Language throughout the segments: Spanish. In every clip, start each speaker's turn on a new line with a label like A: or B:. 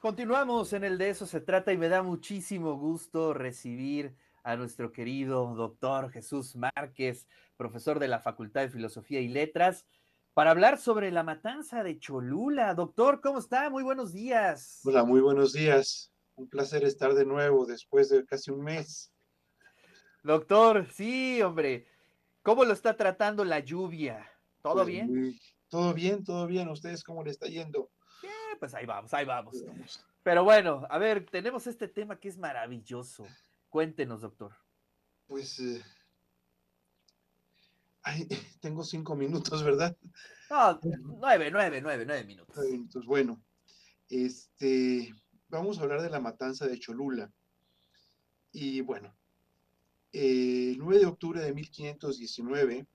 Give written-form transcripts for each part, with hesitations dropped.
A: Continuamos en el De Eso Se Trata y me da muchísimo gusto recibir a nuestro querido doctor Jesús Márquez, profesor de la Facultad de Filosofía y Letras, para hablar sobre la matanza de Cholula. Doctor, ¿cómo está? Muy buenos días.
B: Hola, muy buenos días. Un placer estar de nuevo después de casi un mes.
A: Doctor, sí, hombre, ¿cómo lo está tratando la lluvia? ¿Todo
B: Pues
A: bien?
B: todo bien, todo bien. ¿A ustedes cómo le está yendo?
A: Pues ahí vamos, ahí vamos.
B: Vamos.
A: Pero bueno, a ver, tenemos este tema que es maravilloso. Cuéntenos, doctor.
B: Pues ay, tengo 5 minutos, ¿verdad?
A: No, 9 minutos.
B: 9 minutos. Bueno, este, vamos a hablar de la matanza de Cholula. Y bueno, el 9 de octubre de 1519,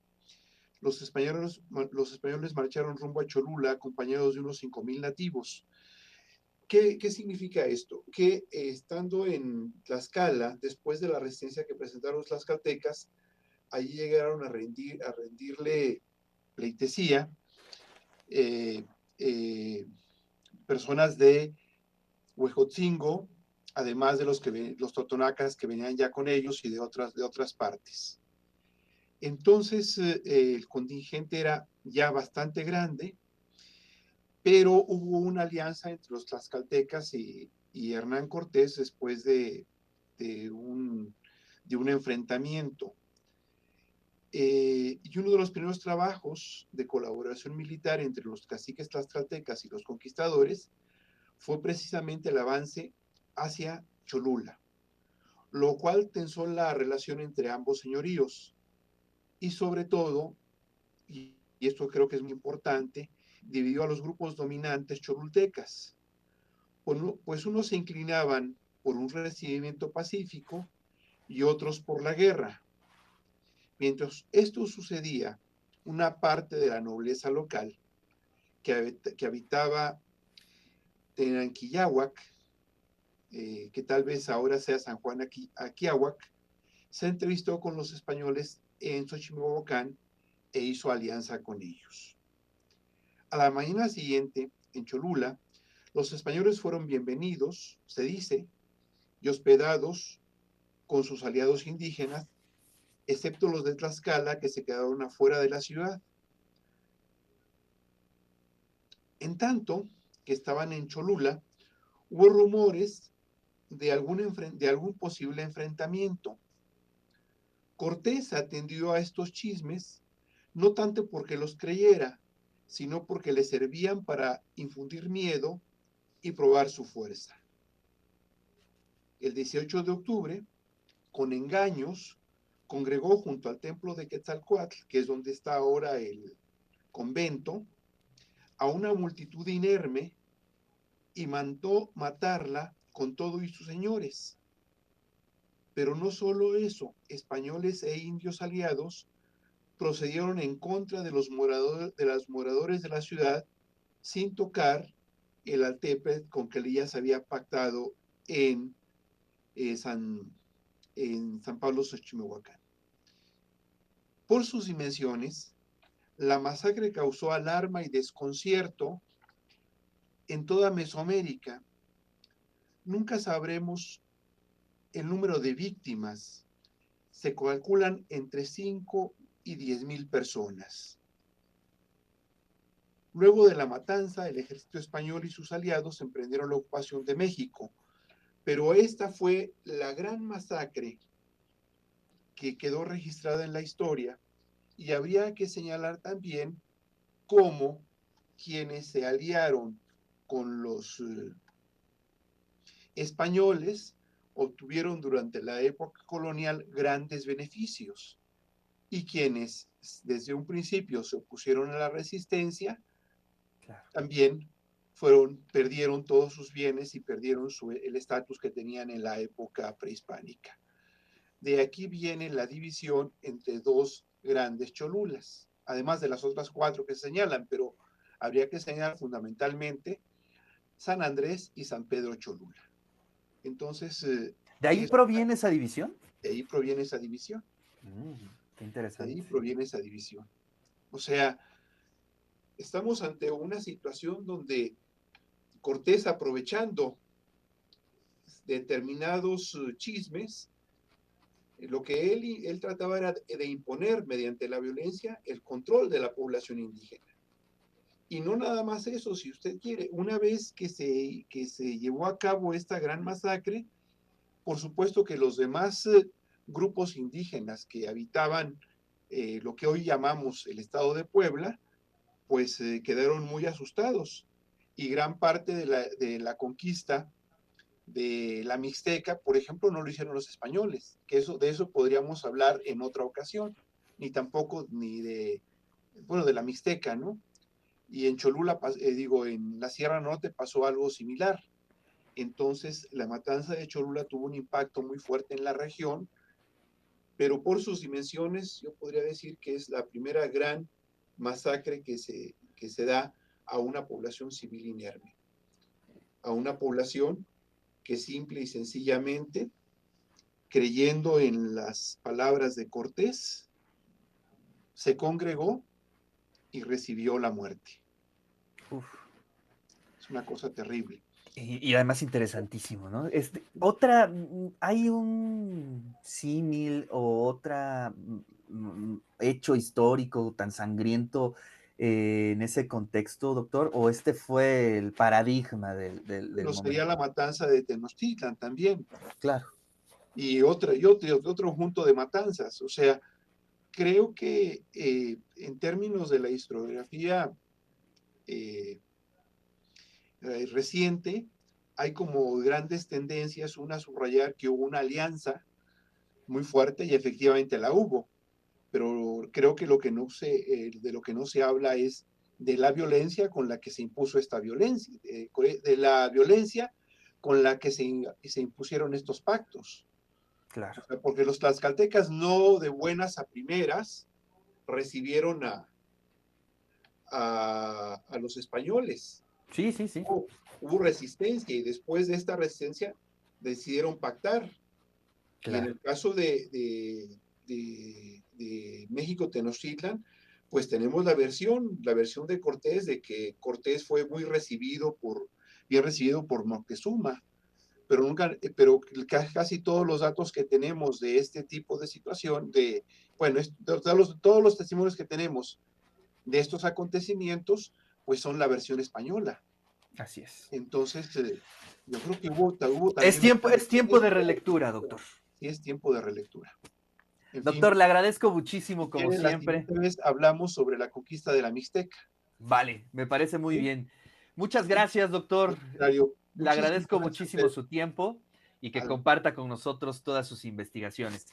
B: los españoles marcharon rumbo a Cholula acompañados de unos 5,000 nativos. ¿Qué significa esto? Que estando en Tlaxcala, después de la resistencia que presentaron los tlaxcaltecas, allí llegaron a rendirle pleitesía eh, eh, personas de Huejotzingo, además de los totonacas que venían ya con ellos y de otras partes. Entonces, el contingente era ya bastante grande, pero hubo una alianza entre los tlaxcaltecas y Hernán Cortés después de un, de un enfrentamiento. Y uno de los primeros trabajos de colaboración militar entre los caciques tlaxcaltecas y los conquistadores fue precisamente el avance hacia Cholula, lo cual tensó la relación entre ambos señoríos y sobre todo, y esto creo que es muy importante, dividió a los grupos dominantes cholultecas. Pues unos se inclinaban por un recibimiento pacífico y otros por la guerra. Mientras esto sucedía, una parte de la nobleza local que habitaba Tenanquillahuac, que tal vez ahora sea San Juan Aquiahuac, se entrevistó con los españoles en Xochimehuacán e hizo alianza con ellos. A la mañana siguiente, en Cholula, los españoles fueron bienvenidos, se dice, y hospedados con sus aliados indígenas, excepto los de Tlaxcala que se quedaron afuera de la ciudad. En tanto que estaban en Cholula, hubo rumores de algún posible enfrentamiento. Cortés atendió a estos chismes no tanto porque los creyera, sino porque le servían para infundir miedo y probar su fuerza. El 18 de octubre, con engaños, congregó junto al templo de Quetzalcoatl, que es donde está ahora el convento, a una multitud inerme y mandó matarla con todo y sus señores. Pero no solo eso, españoles e indios aliados procedieron en contra de los moradores de la ciudad sin tocar el altepe con que Elías había pactado en, eh, San, en San Pablo Xochimehuacán. Por sus dimensiones, la masacre causó alarma y desconcierto en toda Mesoamérica. Nunca sabremos el número de víctimas. Se calculan entre 5 y 10,000 personas. Luego de la matanza, el ejército español y sus aliados emprendieron la ocupación de México, pero esta fue la gran masacre que quedó registrada en la historia y habría que señalar también cómo quienes se aliaron con los españoles obtuvieron durante la época colonial grandes beneficios y quienes desde un principio se opusieron a la resistencia
A: Claro.
B: también perdieron todos sus bienes y perdieron el estatus que tenían en la época prehispánica. De aquí viene la división entre dos grandes Cholulas, además de las otras cuatro que se señalan, pero habría que señalar fundamentalmente San Andrés y San Pedro Cholula. Entonces,
A: ¿De ahí proviene esa división?
B: de ahí proviene esa división,
A: Qué
B: de ahí
A: interesante.
B: proviene esa división. O sea, estamos ante una situación donde Cortés, aprovechando determinados chismes, lo que él trataba era de imponer mediante la violencia el control de la población indígena. Y no nada más eso, si usted quiere, una vez que se llevó a cabo esta gran masacre, por supuesto que los demás grupos indígenas que habitaban lo que hoy llamamos el estado de Puebla, pues quedaron muy asustados. Y gran parte de la conquista de la Mixteca, por ejemplo, no lo hicieron los españoles, que de eso podríamos hablar en otra ocasión, ni tampoco bueno, de la Mixteca, ¿no? Y en Cholula, en la Sierra Norte pasó algo similar. Entonces, la matanza de Cholula tuvo un impacto muy fuerte en la región, pero por sus dimensiones, yo podría decir que es la primera gran masacre que se da a una población civil inerme, a una población que simple y sencillamente, creyendo en las palabras de Cortés, se congregó y recibió la muerte.
A: Uf.
B: Es una cosa terrible.
A: Y además interesantísimo, ¿no? Hay un símil o otra hecho histórico tan sangriento en ese contexto, doctor, o este fue el paradigma del
B: Bueno, sería
A: momento.
B: la matanza de Tenochtitlan también,
A: Claro,
B: y otro junto de matanzas. O sea, creo que en términos de la historiografía eh, reciente, hay como grandes tendencias, una a subrayar que hubo una alianza muy fuerte y efectivamente la hubo, pero creo que de lo que no se habla es de la violencia con la que se impuso esta violencia, de la violencia con la que se impusieron estos pactos. O
A: claro.
B: sea, porque los tlaxcaltecas no de buenas a primeras recibieron a los españoles.
A: Sí, sí, sí,
B: Hubo resistencia y después de esta resistencia decidieron pactar. Y en
A: claro.
B: el caso de México Tenochtitlan, pues tenemos la versión de Cortés, de que Cortés fue bien recibido por Moctezuma, pero casi todos los datos que tenemos de este tipo de situación, bueno, todos los testimonios que tenemos de estos acontecimientos, pues son la versión española.
A: Así es.
B: Entonces, yo creo que hubo también
A: Es tiempo de relectura, doctor.
B: sí es tiempo de relectura. En fin,
A: Doctor, le agradezco muchísimo,
B: si
A: como
B: quieren, la
A: siempre.
B: siguiente vez hablamos sobre la conquista de la Mixteca.
A: Vale, me parece muy
B: ¿Sí?
A: bien. Muchas gracias, doctor. Le
B: Muchísimas
A: agradezco
B: gracias a
A: muchísimo
B: usted.
A: su tiempo y que
B: Al
A: comparta con nosotros todas sus investigaciones.